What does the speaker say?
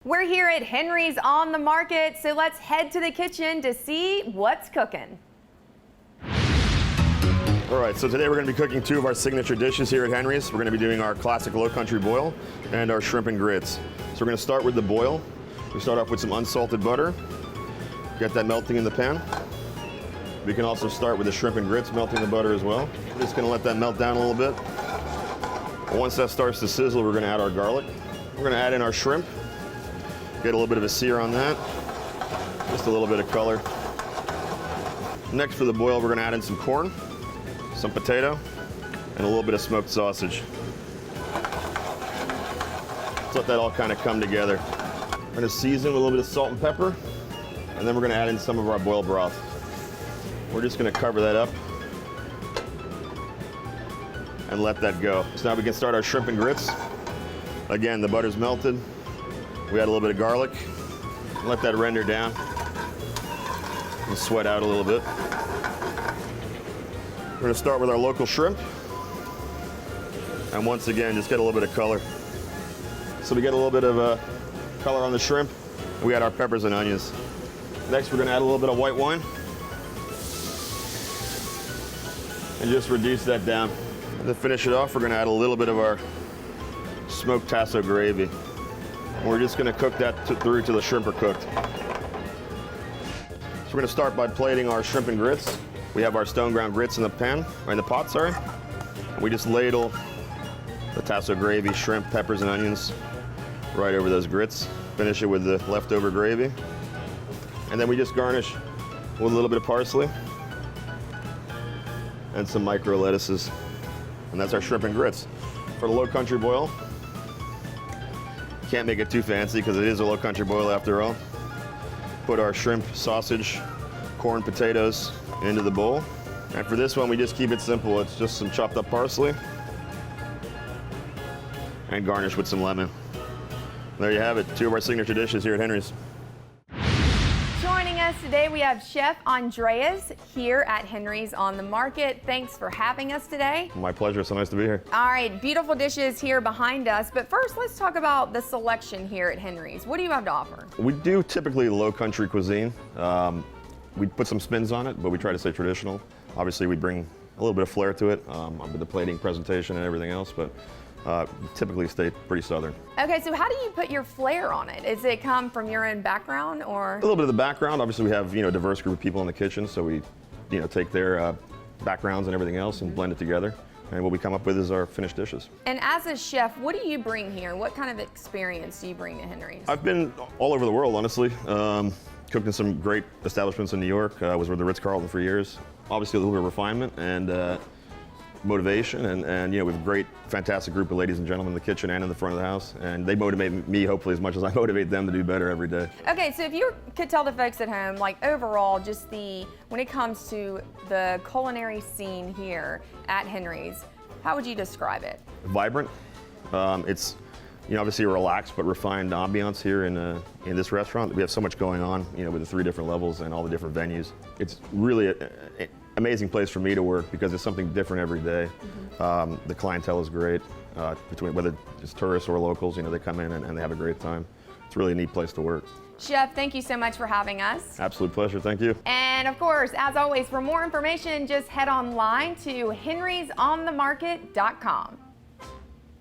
We're here at Henry's on the Market, so let's head to the kitchen to see what's cooking. All right, so today we're going to be cooking two of our signature dishes here at Henry's. We're going to be doing our classic low country boil and our shrimp and grits. So we're going to start with the boil. We start off with some unsalted butter. Get that melting in the pan. We can also start with the shrimp and grits melting the butter as well. Just going to let that melt down a little bit. Once that starts to sizzle, we're going to add our garlic. We're going to add in our shrimp. Get a little bit of a sear on that. Just a little bit of color. Next for the boil, we're going to add in some corn, some potato, and a little bit of smoked sausage. Let's let that all kind of come together. We're going to season with a little bit of salt and pepper, and then we're going to add in some of our boiled broth. We're just going to cover that up and let that go. So now we can start our shrimp and grits. Again, the butter's melted. We add a little bit of garlic, let that render down and sweat out a little bit. We're going to start with our local shrimp, and once again, just get a little bit of color. So we get a little bit of color on the shrimp. We add our peppers and onions. Next, we're going to add a little bit of white wine and just reduce that down. And to finish it off, we're going to add a little bit of our smoked tasso gravy. We're just going to cook that through till the shrimp are cooked. So we're going to start by plating our shrimp and grits. We have our stone ground grits in the pan, or in the pot, sorry. We just ladle the tasso gravy, shrimp, peppers, and onions right over those grits. Finish it with the leftover gravy. And then we just garnish with a little bit of parsley and some micro lettuces. And that's our shrimp and grits. For the low country boil, can't make it too fancy because it is a low country boil after all. Put our shrimp, sausage, corn, potatoes into the bowl. And for this one, we just keep it simple. It's just some chopped up parsley and garnish with some lemon. There you have it, two of our signature dishes here at Henry's. Joining us today, we have Chef Andreas here at Henry's on the Market. Thanks for having us today. My pleasure, so nice to be here. All right, beautiful dishes here behind us, but first let's talk about the selection here at Henry's. What do you have to offer? We do typically low country cuisine. We put some spins on it, but we try to stay traditional. Obviously, we bring a little bit of flair to it with the plating, presentation, and everything else, but typically stay pretty southern. Okay, so how do you put your flair on it? Does it come from your own background, or? A little bit of the background. Obviously, we have a diverse group of people in the kitchen, so we take their backgrounds and everything else and blend it together. And what we come up with is our finished dishes. And as a chef, what do you bring here? What kind of experience do you bring to Henry's? I've been all over the world, honestly. Cooked in some great establishments in New York. I was with the Ritz-Carlton for years. Obviously, a little bit of refinement and motivation, and with a great, fantastic group of ladies and gentlemen in the kitchen and in the front of the house, and they motivate me hopefully as much as I motivate them to do better every day. Okay, so if you could tell the folks at home, like overall, just when it comes to the culinary scene here at Henry's, how would you describe it? Vibrant. It's obviously a relaxed but refined ambiance here in this restaurant. We have so much going on, with the 3 different levels and all the different venues. It's really an amazing place for me to work because it's something different every day. Mm-hmm. The clientele is great, between whether it's tourists or locals. They come in and they have a great time. It's really a neat place to work. Chef, thank you so much for having us. Absolute pleasure, thank you. And of course, as always, for more information, just head online to henrysonthemarket.com.